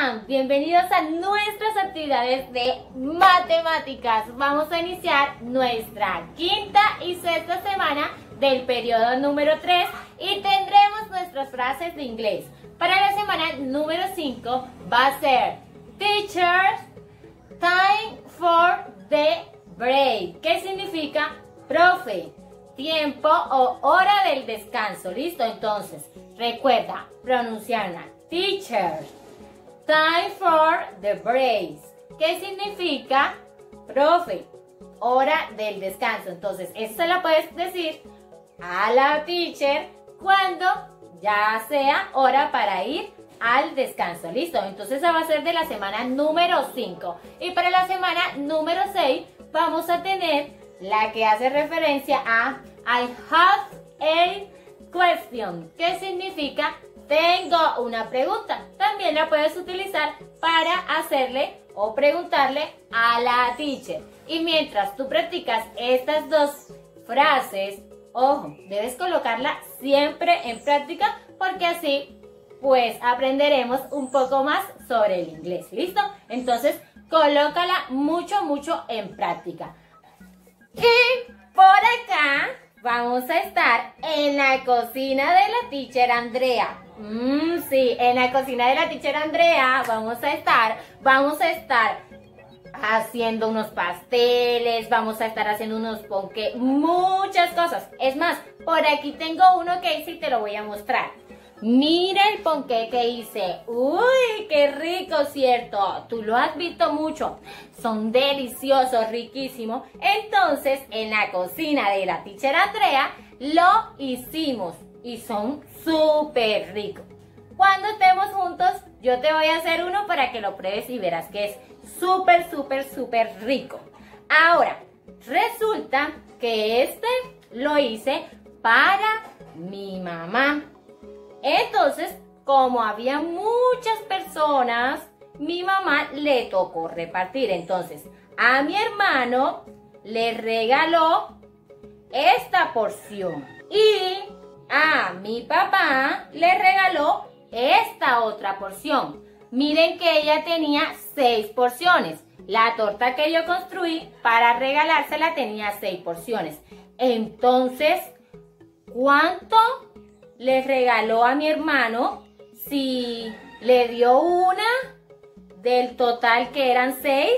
están? Bienvenidos a nuestras actividades de matemáticas. Vamos a iniciar nuestra quinta y sexta semana del periodo número 3 y tendremos nuestras frases de inglés. Para la semana número 5 va a ser Teacher, time for the break. ¿Qué significa? Profe, tiempo o hora del descanso. ¿Listo? Entonces, recuerda pronunciarla. Teacher, time for the break. ¿Qué significa? Profe, hora del descanso. Entonces, esto la puedes decir a la teacher cuando ya sea hora para ir al descanso. ¿Listo? Entonces, esa va a ser de la semana número 5. Y para la semana número 6 vamos a tener la que hace referencia a I have a question. ¿Qué significa? Tengo una pregunta. También la puedes utilizar para hacerle o preguntarle a la teacher. Y mientras tú practicas estas dos frases, ojo, debes colocarla siempre en práctica porque así pues aprenderemos un poco más sobre el inglés. ¿Listo? Entonces, colócala mucho en práctica. Y por acá vamos a estar en la cocina de la teacher Andrea. Sí, en la cocina de la teacher Andrea vamos a estar haciendo unos pasteles, vamos a estar haciendo unos ponqués, muchas cosas. Es más, por aquí tengo uno que hice y te lo voy a mostrar. Mira el ponqué que hice. ¡Uy, qué rico, cierto! Tú lo has visto mucho. Son deliciosos, riquísimos. Entonces, en la cocina de la teacher Andrea lo hicimos y son súper ricos. Cuando estemos juntos, yo te voy a hacer uno para que lo pruebes y verás que es súper rico. Ahora, resulta que este lo hice para mi mamá. Entonces, como había muchas personas, mi mamá le tocó repartir. Entonces, a mi hermano le regaló esta porción y a mi papá le regaló esta otra porción. Miren que ella tenía 6 porciones. La torta que yo construí para regalársela tenía 6 porciones. Entonces, ¿cuánto le regaló a mi hermano? Si le dio una del total que eran 6,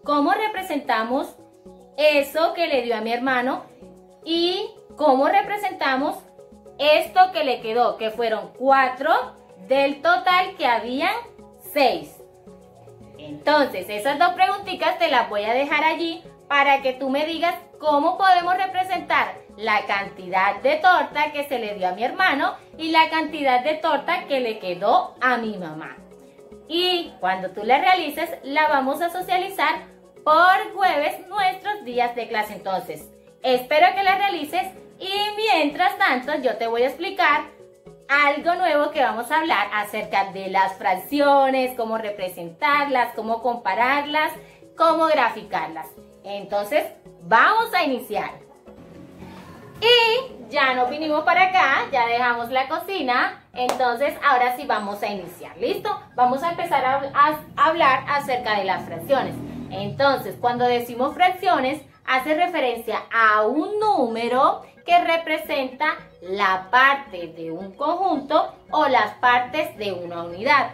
¿cómo representamos eso que le dio a mi hermano? Y ¿cómo representamos esto que le quedó? Que fueron 4 del total que habían 6. Entonces, esas dos preguntitas te las voy a dejar allí para que tú me digas cómo podemos representar la cantidad de torta que se le dio a mi hermano y la cantidad de torta que le quedó a mi mamá. Y cuando tú la realices, la vamos a socializar por jueves, nuestros días de clase. Entonces, espero que la realices y mientras tanto yo te voy a explicar algo nuevo que vamos a hablar acerca de las fracciones, cómo representarlas, cómo compararlas, cómo graficarlas. Entonces, vamos a iniciar. Y ya nos vinimos para acá, ya dejamos la cocina, entonces ahora sí vamos a iniciar, ¿listo? Vamos a empezar a hablar acerca de las fracciones. Entonces, cuando decimos fracciones, hace referencia a un número que representa la parte de un conjunto o las partes de una unidad.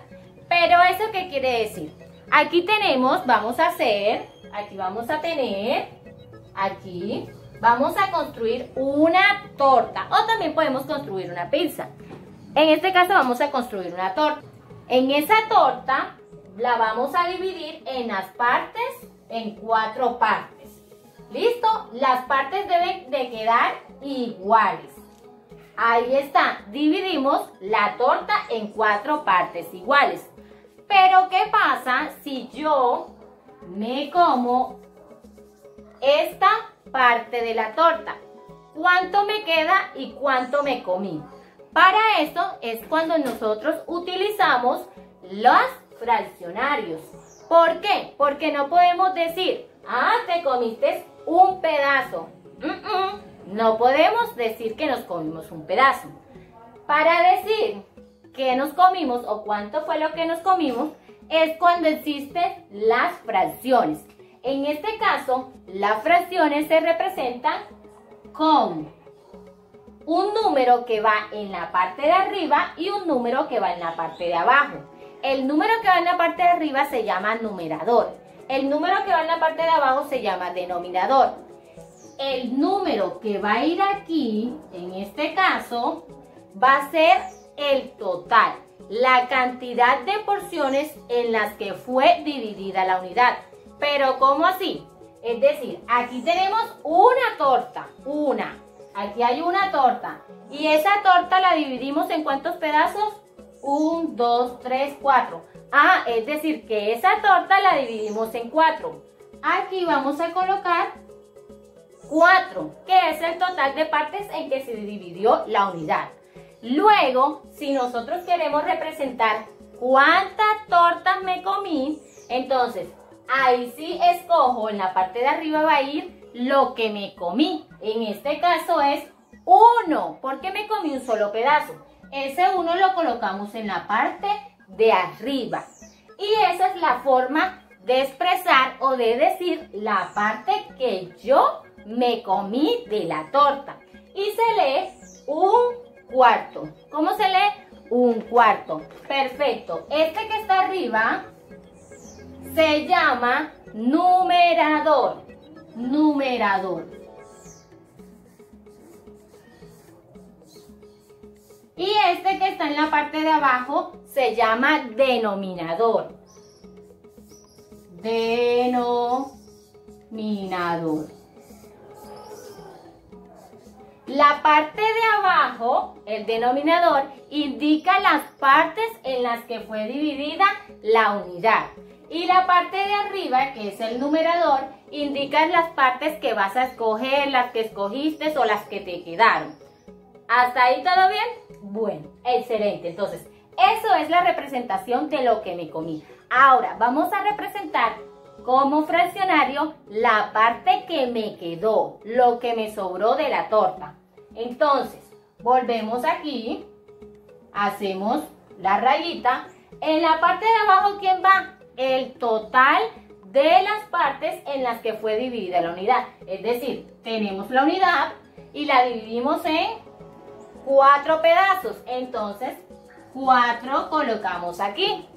Pero ¿eso qué quiere decir? Aquí tenemos, vamos a construir una torta o también podemos construir una pizza. En este caso vamos a construir una torta. En esa torta la vamos a dividir en las partes, en 4 partes. ¿Listo? Las partes deben de quedar iguales. Ahí está, dividimos la torta en 4 partes iguales. Pero ¿qué pasa si yo me como esta parte de la torta? ¿Cuánto me queda y cuánto me comí? Para esto es cuando nosotros utilizamos los fraccionarios. ¿Por qué? Porque no podemos decir, te comiste un pedazo. No podemos decir que nos comimos un pedazo. Para decir qué nos comimos o cuánto fue lo que nos comimos, es cuando existen las fracciones. En este caso, las fracciones se representan con un número que va en la parte de arriba y un número que va en la parte de abajo. El número que va en la parte de arriba se llama numerador. El número que va en la parte de abajo se llama denominador. El número que va a ir aquí, en este caso, va a ser el total, la cantidad de porciones en las que fue dividida la unidad. Pero ¿cómo así? Es decir, aquí tenemos una torta, aquí hay una torta, y esa torta la dividimos ¿en cuántos pedazos? 1, 2, 3, 4. Es decir, que esa torta la dividimos en 4. Aquí vamos a colocar 4, que es el total de partes en que se dividió la unidad. Luego, si nosotros queremos representar cuántas tortas me comí, entonces ahí sí escojo, en la parte de arriba va a ir lo que me comí. En este caso es 1, porque me comí un solo pedazo. Ese 1 lo colocamos en la parte de arriba. Y esa es la forma de expresar o de decir la parte que yo me comí de la torta. Y se lee 1/4. ¿Cómo se lee? 1/4. Perfecto. Este que está arriba se llama numerador. Numerador. Y este que está en la parte de abajo se llama denominador. Denominador. La parte de abajo, el denominador, indica las partes en las que fue dividida la unidad. Y la parte de arriba, que es el numerador, indica las partes que vas a escoger, las que escogiste o las que te quedaron. ¿Hasta ahí todo bien? Bueno, excelente. Entonces, eso es la representación de lo que me comí. Ahora, vamos a representar como fraccionario la parte que me quedó, lo que me sobró de la torta. Entonces, volvemos aquí, hacemos la rayita. En la parte de abajo, ¿quién va? El total de las partes en las que fue dividida la unidad. Es decir, tenemos la unidad y la dividimos en 4 pedazos. Entonces, 4 colocamos aquí.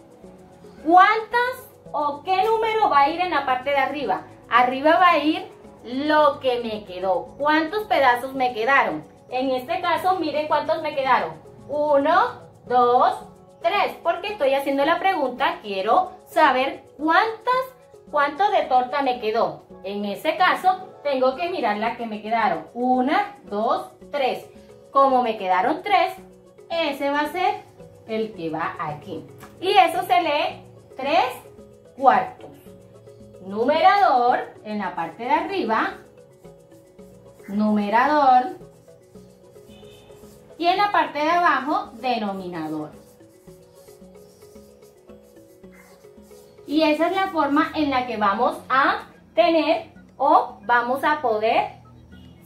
¿Cuántas o qué número va a ir en la parte de arriba? Arriba va a ir lo que me quedó. ¿Cuántos pedazos me quedaron? En este caso, miren cuántos me quedaron. 1, 2, 3. Porque estoy haciendo la pregunta, quiero saber cuánto de torta me quedó. En ese caso, tengo que mirar las que me quedaron. 1, 2, 3. Como me quedaron 3, ese va a ser el que va aquí. Y eso se lee 3/4. Numerador en la parte de arriba. Numerador. Y en la parte de abajo, denominador. Y esa es la forma en la que vamos a tener o vamos a poder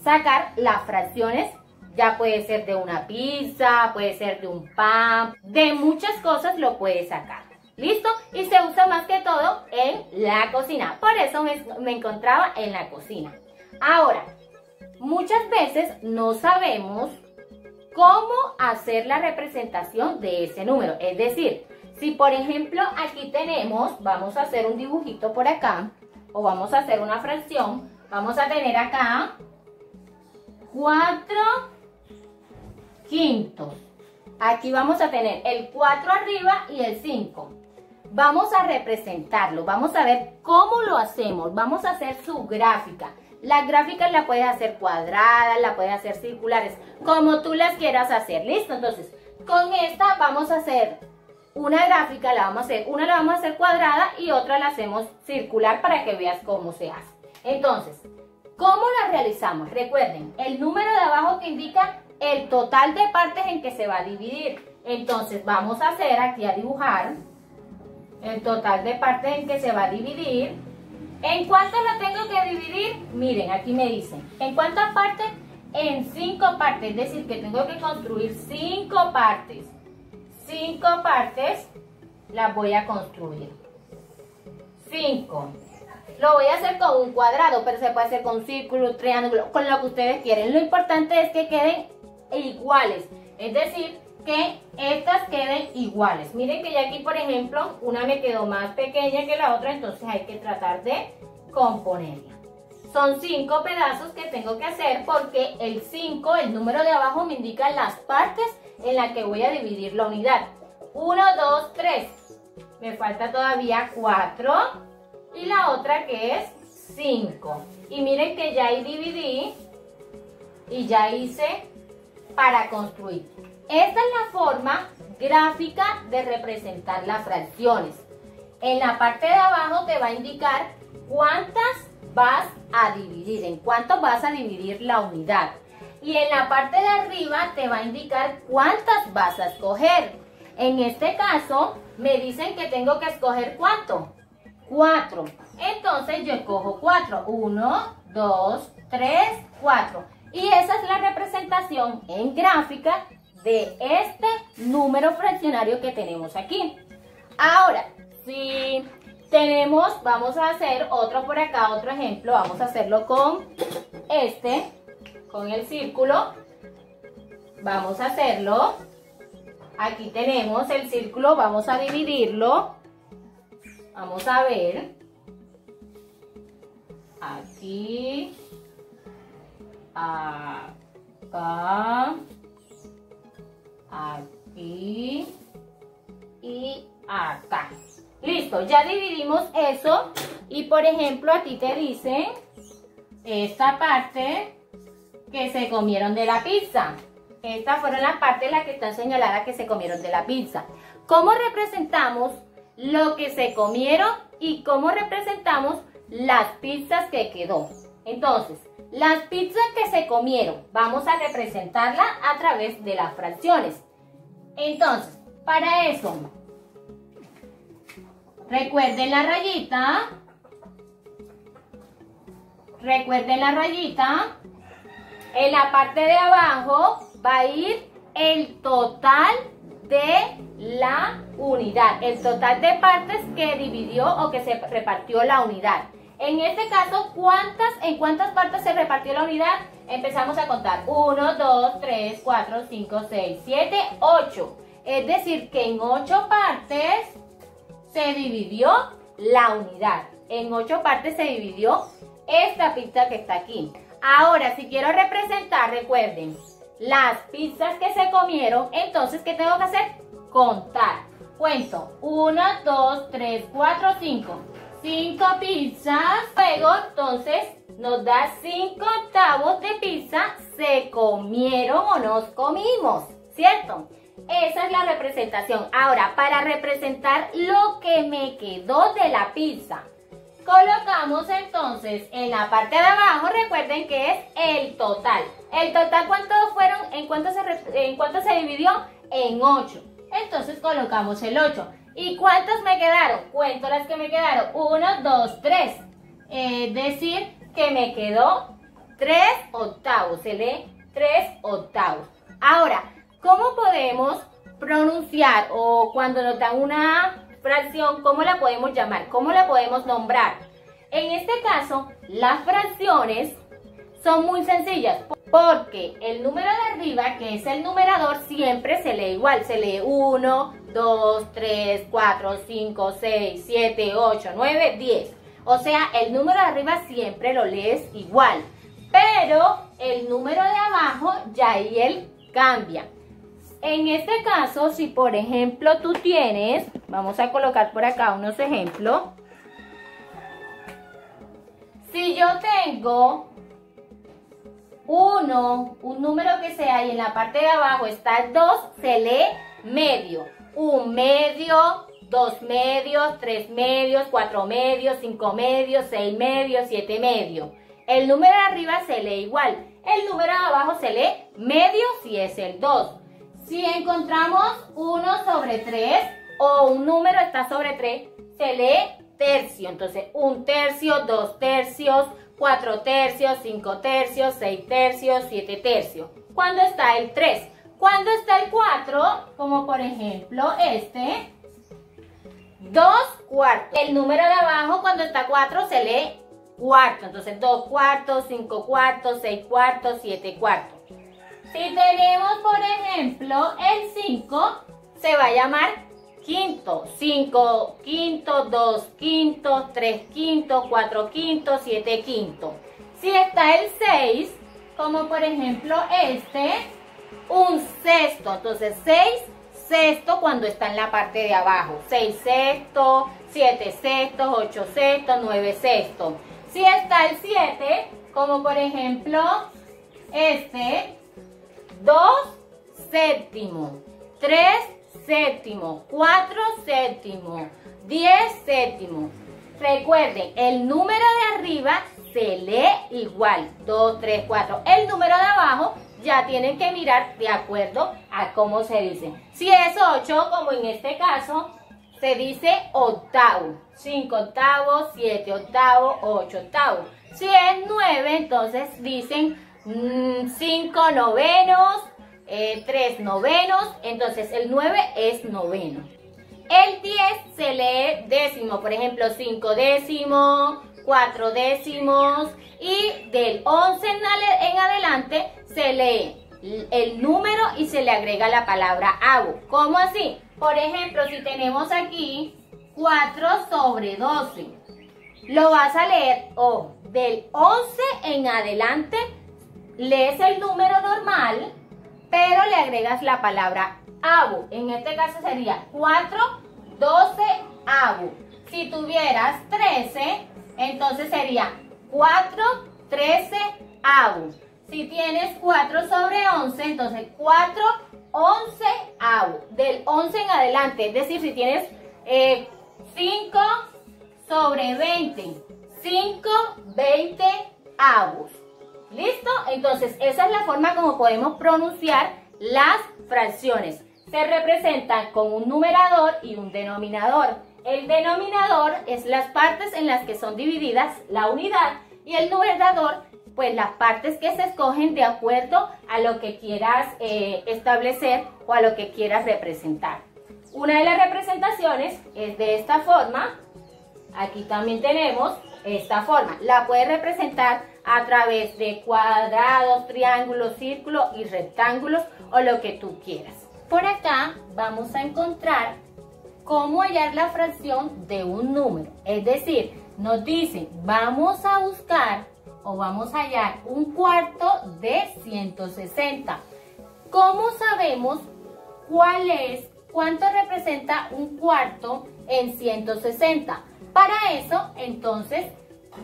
sacar las fracciones. Ya puede ser de una pizza, puede ser de un pan, de muchas cosas lo puedes sacar. ¿Listo? Y se usa más que todo en la cocina. Por eso me encontraba en la cocina. Ahora, muchas veces no sabemos cómo hacer la representación de ese número. Es decir, si por ejemplo aquí tenemos, vamos a hacer un dibujito por acá, o vamos a hacer una fracción, vamos a tener acá 4/5. Aquí vamos a tener el 4 arriba y el 5. Vamos a representarlo, vamos a ver cómo lo hacemos, vamos a hacer su gráfica. Las gráficas las puedes hacer cuadradas, las puedes hacer circulares, como tú las quieras hacer. ¿Listo? Entonces, con esta vamos a hacer una gráfica, una la vamos a hacer cuadrada y otra la hacemos circular para que veas cómo se hace. Entonces, ¿cómo la realizamos? Recuerden, el número de abajo que indica el total de partes en que se va a dividir. Entonces, vamos a hacer aquí a dibujar el total de partes en que se va a dividir. ¿En cuántas lo tengo que dividir? Miren, aquí me dicen, ¿en cuántas partes? En 5 partes, es decir, que tengo que construir 5 partes. 5 partes las voy a construir. 5. Lo voy a hacer con un cuadrado, pero se puede hacer con un círculo, un triángulo, con lo que ustedes quieren. Lo importante es que queden iguales, es decir, que estas queden iguales. Miren que ya aquí, por ejemplo, una me quedó más pequeña que la otra, entonces hay que tratar de componerla. Son 5 pedazos que tengo que hacer porque el 5, el número de abajo, me indica las partes en las que voy a dividir la unidad. 1, 2, 3. Me falta todavía 4 y la otra que es 5. Y miren que ya ahí dividí y ya hice para construir. Esta es la forma gráfica de representar las fracciones. En la parte de abajo te va a indicar cuántas vas a dividir, en cuánto vas a dividir la unidad. Y en la parte de arriba te va a indicar cuántas vas a escoger. En este caso me dicen que tengo que escoger ¿cuánto? 4. Entonces yo escojo 4. 1, 2, 3, 4. Y esa es la representación en gráfica de este número fraccionario que tenemos aquí. Ahora, si tenemos, vamos a hacer otro por acá, otro ejemplo. Vamos a hacerlo con con el círculo. Vamos a hacerlo. Aquí tenemos el círculo, vamos a dividirlo. Vamos a ver. Aquí. Acá. Aquí. Y acá. Listo, ya dividimos eso. Y por ejemplo, aquí te dice esta parte que se comieron de la pizza. Estas fueron las partes en las que están señaladas que se comieron de la pizza. ¿Cómo representamos lo que se comieron y cómo representamos las pizzas que quedó? Entonces, las pizzas que se comieron, vamos a representarla a través de las fracciones. Entonces, para eso, recuerden la rayita. Recuerden la rayita. En la parte de abajo va a ir el total de la unidad, el total de partes que dividió o que se repartió la unidad. En este caso, ¿en cuántas partes se repartió la unidad? Empezamos a contar. 1, 2, 3, 4, 5, 6, 7, 8. Es decir, que en 8 partes se dividió la unidad. En 8 partes se dividió esta pizza que está aquí. Ahora, si quiero representar, recuerden, las pizzas que se comieron, entonces, ¿qué tengo que hacer? Contar. Cuento. 1, 2, 3, 4, 5. 5 pizzas. Luego, entonces, nos da 5 octavos de pizza se comieron o nos comimos, ¿cierto? Esa es la representación. Ahora, para representar lo que me quedó de la pizza, colocamos entonces en la parte de abajo, recuerden que es el total. ¿El total cuántos fueron? ¿En cuánto se dividió? En 8. Entonces colocamos el 8. ¿Y cuántos me quedaron? Cuento las que me quedaron. 1, 2, 3. Es decir, que me quedó 3 octavos. Se lee 3 octavos. Ahora, ¿cómo podemos pronunciar o cuando nos dan una fracción, cómo la podemos llamar? ¿Cómo la podemos nombrar? En este caso, las fracciones son muy sencillas porque el número de arriba, que es el numerador, siempre se lee igual. Se lee 1, 2, 3, 4, 5, 6, 7, 8, 9, 10. O sea, el número de arriba siempre lo lees igual. Pero el número de abajo ya ahí él cambia. En este caso, si por ejemplo tú tienes, vamos a colocar por acá unos ejemplos. Si yo tengo un número que sea y en la parte de abajo está el 2, se lee medio. 1 medio, 2 medios, 3 medios, 4 medios, 5 medios, 6 medios, 7 medios. El número de arriba se lee igual. El número de abajo se lee medio si es el 2. Si encontramos 1 sobre 3 o un número está sobre 3, se lee tercio. Entonces, 1 tercio, 2 tercios, 4 tercios, 5 tercios, 6 tercios, 7 tercios. ¿Cuándo está el 3? Cuando está el 4, como por ejemplo este, 2 cuartos. El número de abajo cuando está 4 se lee cuarto. Entonces 2 cuartos, 5 cuartos, 6 cuartos, 7 cuartos. Si tenemos, por ejemplo, el 5, se va a llamar quinto. 5 quintos, 2 quintos, 3 quintos, 4 quintos, 7 quintos. Si está el 6, como por ejemplo un sexto. Entonces 6 sexto cuando está en la parte de abajo. 6 sextos, 7 sextos, 8 sextos, 9 sextos. Si está el 7, como por ejemplo 2 séptimos, 3 séptimos, 4 séptimos, 10 séptimos. Recuerden, el número de arriba se lee igual, 2, 3, 4. El número de abajo ya tienen que mirar de acuerdo a cómo se dice. Si es 8, como en este caso, se dice octavo. 5 octavos, 7 octavos, 8 octavos. Si es 9, entonces dicen 5 novenos, 3 novenos. Entonces el 9 es noveno. El 10 se lee décimo, por ejemplo 5 décimos, 4 décimos, y del 11 en adelante se lee el número y se le agrega la palabra avo. ¿Cómo así? Por ejemplo, si tenemos aquí 4 sobre 12, lo vas a leer del 11 en adelante, lees el número normal, pero le agregas la palabra avo. En este caso sería 4, 12 avo. Si tuvieras 13, entonces sería 4, 13 avo. Si tienes 4 sobre 11, entonces 4, 11 avo. Del 11 en adelante, es decir, si tienes 5 sobre 20, 5, 20 avos. ¿Listo? Entonces, esa es la forma como podemos pronunciar las fracciones. Se representan con un numerador y un denominador. El denominador es las partes en las que son divididas la unidad, y el numerador, pues las partes que se escogen de acuerdo a lo que quieras establecer o a lo que quieras representar. Una de las representaciones es de esta forma. Aquí también tenemos esta forma. La puedes representar a través de cuadrados, triángulos, círculos y rectángulos, o lo que tú quieras. Por acá vamos a encontrar cómo hallar la fracción de un número. Es decir, nos dice, vamos a buscar o vamos a hallar un cuarto de 160. ¿Cómo sabemos cuánto representa un cuarto en 160? Para eso, entonces,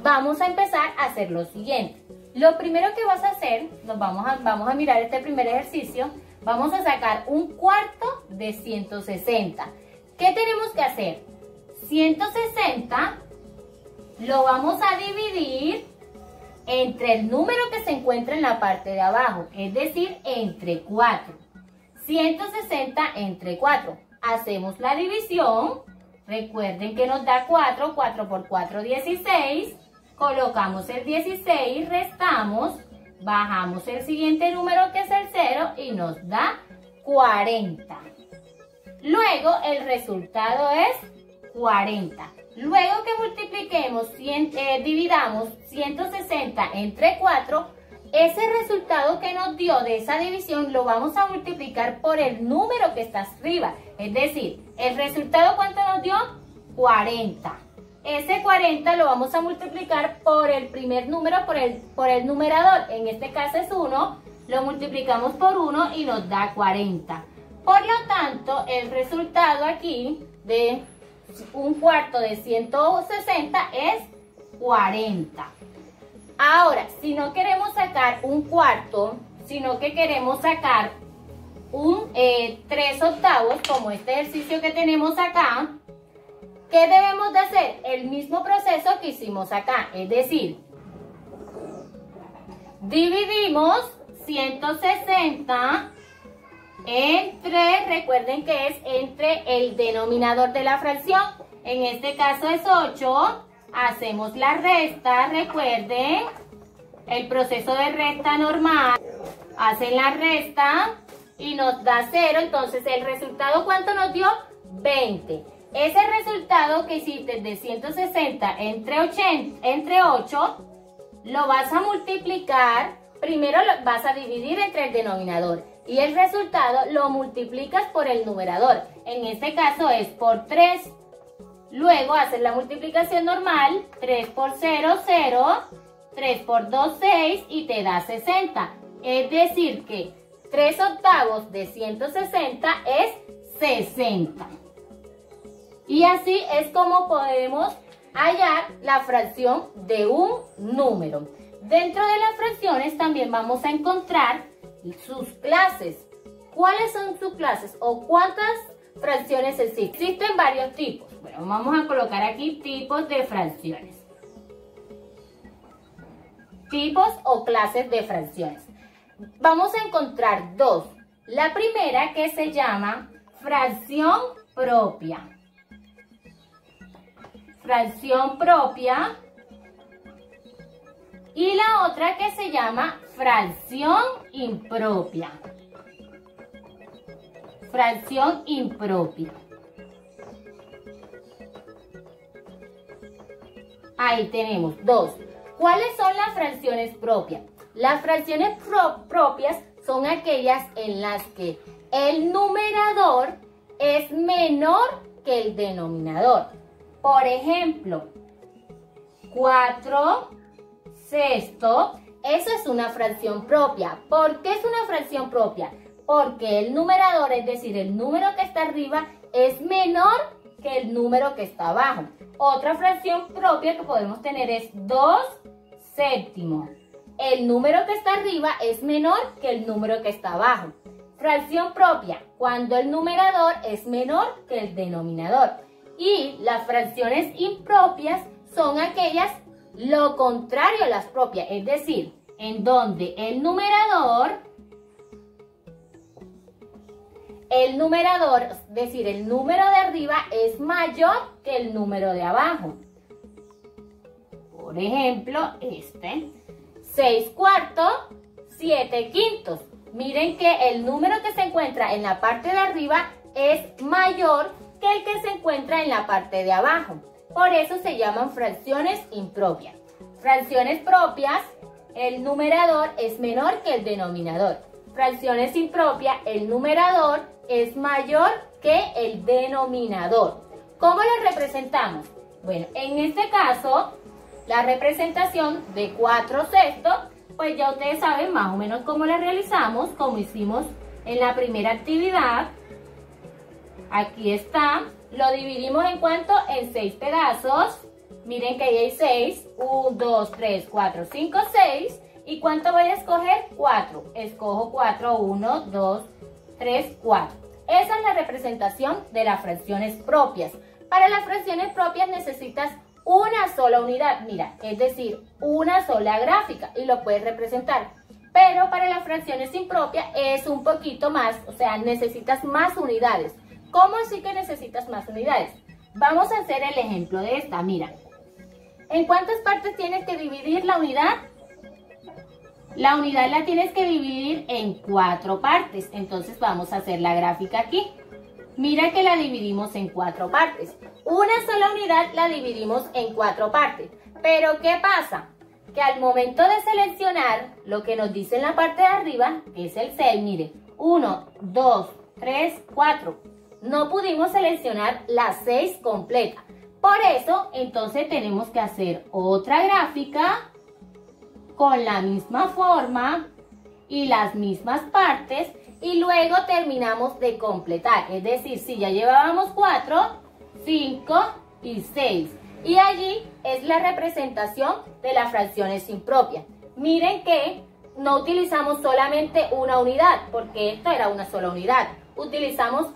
vamos a empezar a hacer lo siguiente. Lo primero que vas a hacer, vamos a mirar este primer ejercicio. Vamos a sacar un cuarto de 160. ¿Qué tenemos que hacer? 160 lo vamos a dividir entre el número que se encuentra en la parte de abajo, es decir, entre 4. 160 entre 4. Hacemos la división. Recuerden que nos da 4. 4 por 4, 16. Colocamos el 16, restamos, bajamos el siguiente número que es el 0 y nos da 40. Luego el resultado es 40. Luego que dividamos 160 entre 4, ese resultado que nos dio de esa división lo vamos a multiplicar por el número que está arriba. Es decir, el resultado, ¿cuánto nos dio? 40. Ese 40 lo vamos a multiplicar por el primer número, por el numerador. En este caso es 1, lo multiplicamos por 1 y nos da 40. Por lo tanto, el resultado aquí de un cuarto de 160 es 40. Ahora, si no queremos sacar un cuarto, sino que queremos sacar un 3 octavos, como este ejercicio que tenemos acá, ¿qué debemos de hacer? El mismo proceso que hicimos acá, es decir, dividimos 160 entre, recuerden que es entre el denominador de la fracción, en este caso es 8, hacemos la resta, recuerden, el proceso de resta normal, hacen la resta y nos da 0, entonces el resultado, ¿cuánto nos dio? 20. ese resultado que hiciste de 160 entre 8, lo vas a multiplicar, primero lo vas a dividir entre el denominador y el resultado lo multiplicas por el numerador. En este caso es por 3. Luego haces la multiplicación normal, 3 por 0, 0, 3 por 2, 6 y te da 60. Es decir que 3 octavos de 160 es 60. Y así es como podemos hallar la fracción de un número. Dentro de las fracciones también vamos a encontrar sus clases. ¿Cuáles son sus clases o cuántas fracciones existen? Existen varios tipos. Bueno, vamos a colocar aquí tipos de fracciones. Tipos o clases de fracciones. Vamos a encontrar dos. La primera que se llama fracción propia. Fracción propia. Y la otra que se llama fracción impropia. Fracción impropia. Ahí tenemos dos. ¿Cuáles son las fracciones propias? Las fracciones propias son aquellas en las que el numerador es menor que el denominador. Por ejemplo, 4 sexto, eso es una fracción propia. ¿Por qué es una fracción propia? Porque el numerador, es decir, el número que está arriba, es menor que el número que está abajo. Otra fracción propia que podemos tener es 2 séptimos. El número que está arriba es menor que el número que está abajo. Fracción propia, cuando el numerador es menor que el denominador. Y las fracciones impropias son aquellas lo contrario a las propias, es decir, en donde el numerador, es decir, el número de arriba es mayor que el número de abajo. Por ejemplo, 6 cuartos, 7 quintos. Miren que el número que se encuentra en la parte de arriba es mayor que el que se encuentra en la parte de abajo. Por eso se llaman fracciones impropias. Fracciones propias, el numerador es menor que el denominador. Fracciones impropias, el numerador es mayor que el denominador. ¿Cómo lo representamos? Bueno, en este caso, la representación de 4 sextos, pues ya ustedes saben más o menos cómo la realizamos, como hicimos en la primera actividad. Aquí está. Lo dividimos en cuánto? En 6 pedazos. Miren que ahí hay 6. 1, 2, 3, 4, 5, 6. ¿Y cuánto voy a escoger? 4. Escojo 4. 1, 2, 3, 4. Esa es la representación de las fracciones propias. Para las fracciones propias necesitas una sola unidad. Mira, es decir, una sola gráfica y lo puedes representar. Pero para las fracciones impropias es un poquito más, o sea, necesitas más unidades. ¿Cómo así que necesitas más unidades? Vamos a hacer el ejemplo de esta, mira. ¿En cuántas partes tienes que dividir la unidad? La unidad la tienes que dividir en 4 partes. Entonces vamos a hacer la gráfica aquí. Mira que la dividimos en 4 partes. Una sola unidad la dividimos en 4 partes. Pero ¿qué pasa? Que al momento de seleccionar lo que nos dice en la parte de arriba, que es el 6, mire, 1, 2, 3, 4. No pudimos seleccionar las 6 completas. Por eso, entonces tenemos que hacer otra gráfica con la misma forma y las mismas partes y luego terminamos de completar. Es decir, si ya llevábamos 4, 5 y 6. Y allí es la representación de las fracciones impropias. Miren que no utilizamos solamente una unidad, porque esta era una sola unidad. Utilizamos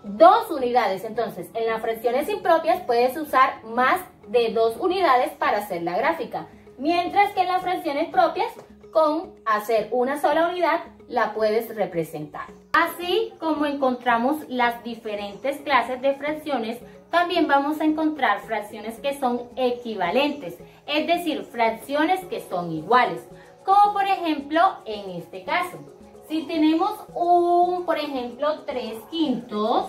2 unidades. Entonces, en las fracciones impropias puedes usar más de 2 unidades para hacer la gráfica. Mientras que en las fracciones propias, con hacer una sola unidad, la puedes representar. Así como encontramos las diferentes clases de fracciones, también vamos a encontrar fracciones que son equivalentes, es decir, fracciones que son iguales. Como por ejemplo, en este caso. Si tenemos por ejemplo, 3 quintos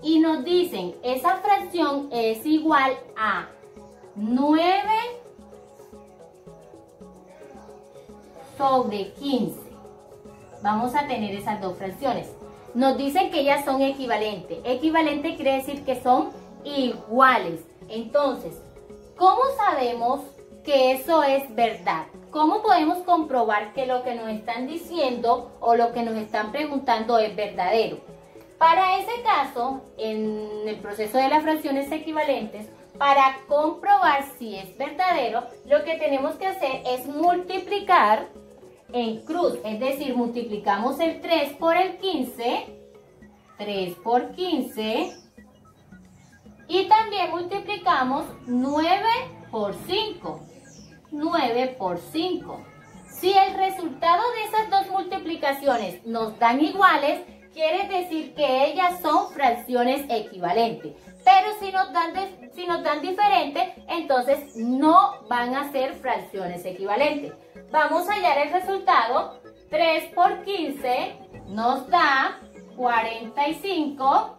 y nos dicen esa fracción es igual a 9 sobre 15. Vamos a tener esas dos fracciones. Nos dicen que ellas son equivalentes. Equivalente quiere decir que son iguales. Entonces, ¿cómo sabemos que eso es verdad? ¿Cómo podemos comprobar que lo que nos están diciendo o lo que nos están preguntando es verdadero? Para ese caso, en el proceso de las fracciones equivalentes, para comprobar si es verdadero, lo que tenemos que hacer es multiplicar en cruz, es decir, multiplicamos el 3 por el 15, 3 por 15, y también multiplicamos 9 por 5, 9 por 5. Si el resultado de esas dos multiplicaciones nos dan iguales, quiere decir que ellas son fracciones equivalentes. Pero si nos dan diferentes, entonces no van a ser fracciones equivalentes. Vamos a hallar el resultado. 3 por 15 nos da 45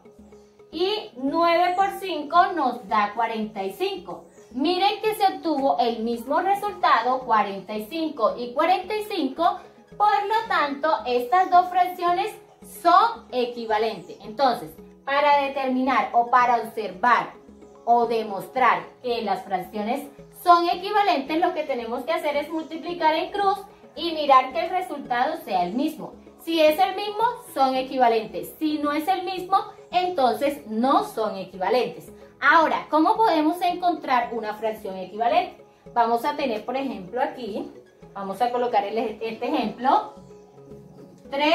y 9 por 5 nos da 45. Miren que se obtuvo el mismo resultado, 45 y 45, por lo tanto, estas dos fracciones son equivalentes. Entonces, para determinar o para observar o demostrar que las fracciones son equivalentes, lo que tenemos que hacer es multiplicar en cruz y mirar que el resultado sea el mismo. Si es el mismo, son equivalentes. Si no es el mismo, entonces no son equivalentes. Ahora, ¿cómo podemos encontrar una fracción equivalente? Vamos a tener, por ejemplo, aquí, vamos a colocar este ejemplo, 3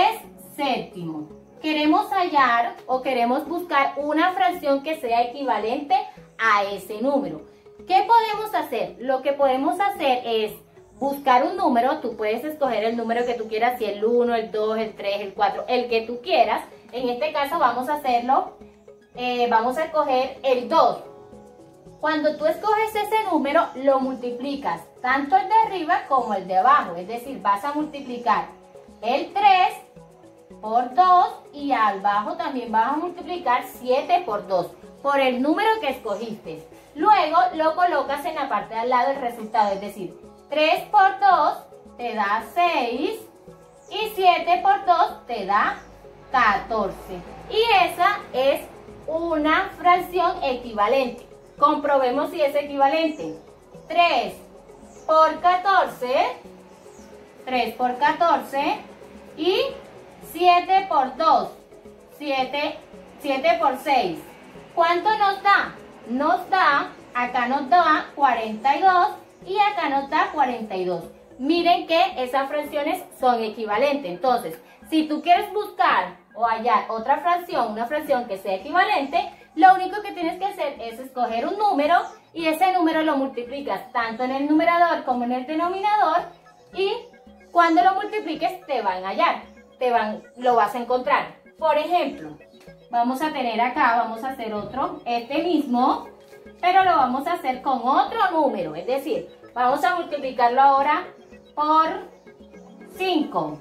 séptimos. Queremos hallar o queremos buscar una fracción que sea equivalente a ese número. ¿Qué podemos hacer? Lo que podemos hacer es buscar un número. Tú puedes escoger el número que tú quieras, si el 1, el 2, el 3, el 4, el que tú quieras. En este caso vamos a hacerlo, vamos a escoger el 2. Cuando tú escoges ese número, lo multiplicas, tanto el de arriba como el de abajo. Es decir, vas a multiplicar el 3 por 2 y abajo también vas a multiplicar 7 por 2, por el número que escogiste. Luego lo colocas en la parte de al lado del resultado, es decir, 3 por 2 te da 6 y 7 por 2 te da 14. Y esa es una fracción equivalente. Comprobemos si es equivalente. 3 por 14, 3 por 14 y 7 por 2, 7 por 6. ¿Cuánto nos da? Nos da, acá nos da 42 y acá nos da 42. Miren que esas fracciones son equivalentes. Entonces, si tú quieres buscar o hallar otra fracción, una fracción que sea equivalente, lo único que tienes que hacer es escoger un número y ese número lo multiplicas tanto en el numerador como en el denominador y cuando lo multipliques te van a hallar, lo vas a encontrar. Por ejemplo, vamos a tener acá, vamos a hacer otro, este mismo, pero lo vamos a hacer con otro número, es decir, vamos a multiplicarlo ahora por 5.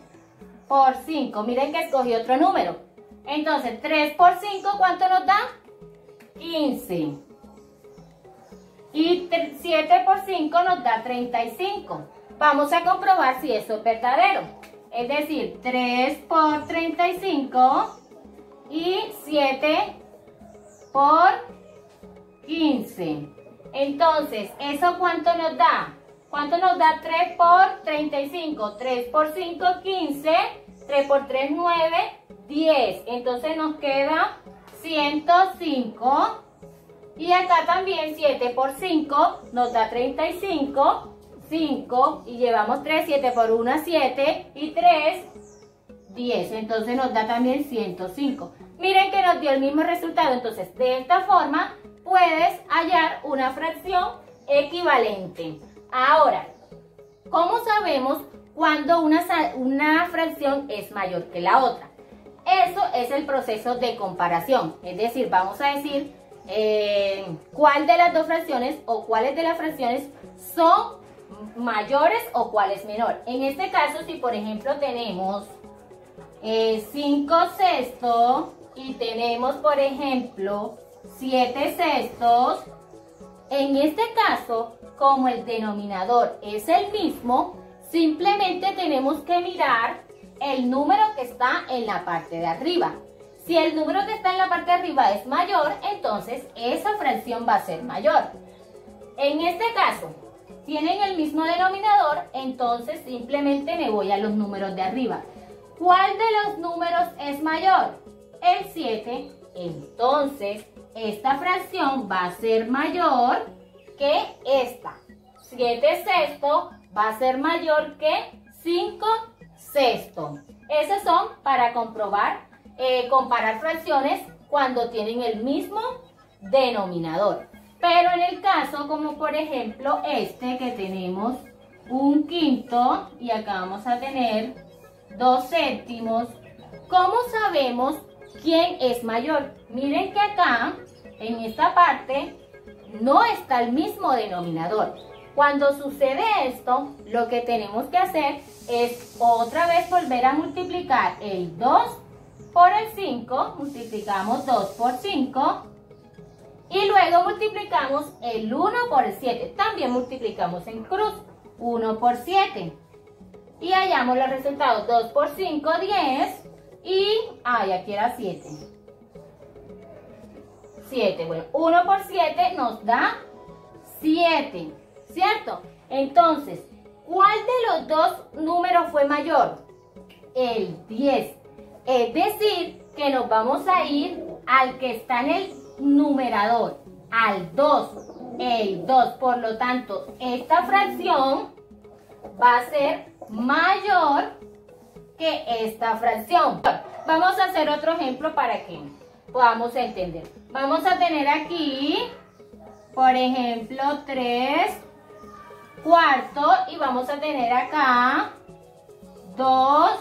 Por 5, miren que escogí otro número. Entonces, 3 por 5, ¿cuánto nos da? 15. Y 7 por 5 nos da 35. Vamos a comprobar si eso es verdadero. Es decir, 3 por 35 y 7 por 15. Entonces, ¿eso cuánto nos da? ¿Cuánto nos da 3 por 35? 3 por 5, 15. 3 por 3, 9, 10. Entonces nos queda 105. Y acá también 7 por 5 nos da 35. 5. Y llevamos 3. 7 por 1, 7. Y 3, 10. Entonces nos da también 105. Miren que nos dio el mismo resultado. Entonces, de esta forma puedes hallar una fracción equivalente. Ahora, ¿cómo sabemos cuando una fracción es mayor que la otra? Eso es el proceso de comparación. Es decir, vamos a decir cuál de las dos fracciones o cuáles de las fracciones son mayores o cuál es menor. En este caso, si por ejemplo tenemos 5 sextos y tenemos, por ejemplo, 7 sextos, en este caso, como el denominador es el mismo, simplemente tenemos que mirar el número que está en la parte de arriba. Si el número que está en la parte de arriba es mayor, entonces esa fracción va a ser mayor. En este caso, tienen el mismo denominador, entonces simplemente me voy a los números de arriba. ¿Cuál de los números es mayor? El 7. Entonces, esta fracción va a ser mayor que esta. 7 sextos va a ser mayor que 5 sextos. Esos son para comprobar, comparar fracciones cuando tienen el mismo denominador. Pero en el caso, como por ejemplo este que tenemos un quinto y acá vamos a tener 2 séptimos, ¿cómo sabemos quién es mayor? Miren que acá, en esta parte, no está el mismo denominador. Cuando sucede esto, lo que tenemos que hacer es otra vez volver a multiplicar el 2 por el 5, multiplicamos 2 por 5, y luego multiplicamos el 1 por el 7, también multiplicamos en cruz, 1 por 7, y hallamos los resultados, 2 por 5, 10, y, aquí era 7, 7, bueno, 1 por 7 nos da 7, ¿cierto? Entonces, ¿cuál de los dos números fue mayor? El 10, es decir, que nos vamos a ir al que está en el numerador, al 2, el 2, por lo tanto, esta fracción va a ser mayor que esta fracción. Vamos a hacer otro ejemplo para que podamos entender. Vamos a tener aquí, por ejemplo, 3 cuartos y vamos a tener acá 2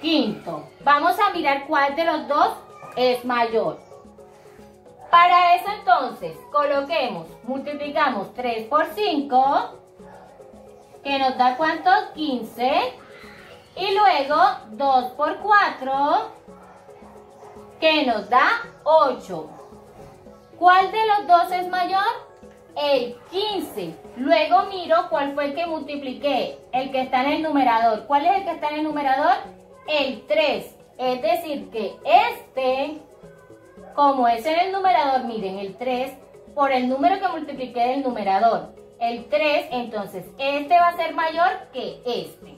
quintos. Vamos a mirar cuál de los dos es mayor. Para eso entonces, coloquemos, multiplicamos 3 por 5, que nos da ¿cuánto? 15. Y luego 2 por 4, que nos da 8. ¿Cuál de los dos es mayor? El 15. Luego miro cuál fue el que multipliqué, el que está en el numerador. ¿Cuál es el que está en el numerador? El 3. Es decir que este, como es en el numerador, miren, el 3, por el número que multipliqué del numerador, el 3, entonces este va a ser mayor que este.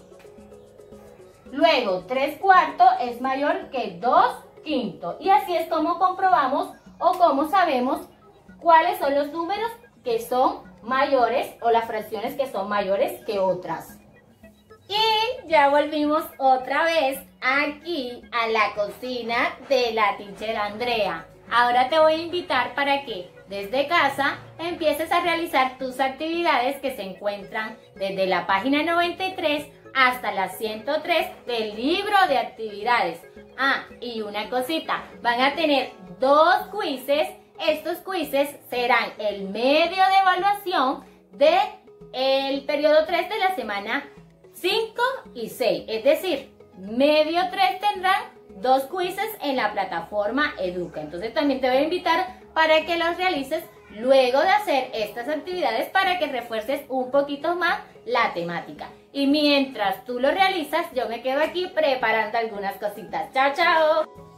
Luego, 3 cuartos es mayor que 2 quintos. Y así es como comprobamos o como sabemos cuáles son los números que son mayores o las fracciones que son mayores que otras. Y ya volvimos otra vez aquí a la cocina de la teacher Andrea. Ahora te voy a invitar para que desde casa empieces a realizar tus actividades que se encuentran desde la página 93 hasta la 103 del libro de actividades. Y una cosita, van a tener 2 quizzes. Estos quizzes serán el medio de evaluación del periodo 3 de la semana 5 y 6. Es decir, medio 3 tendrán 2 quizzes en la plataforma Educa. Entonces también te voy a invitar para que los realices luego de hacer estas actividades para que refuerces un poquito más la temática. Y mientras tú lo realizas, yo me quedo aquí preparando algunas cositas. ¡Chao, chao!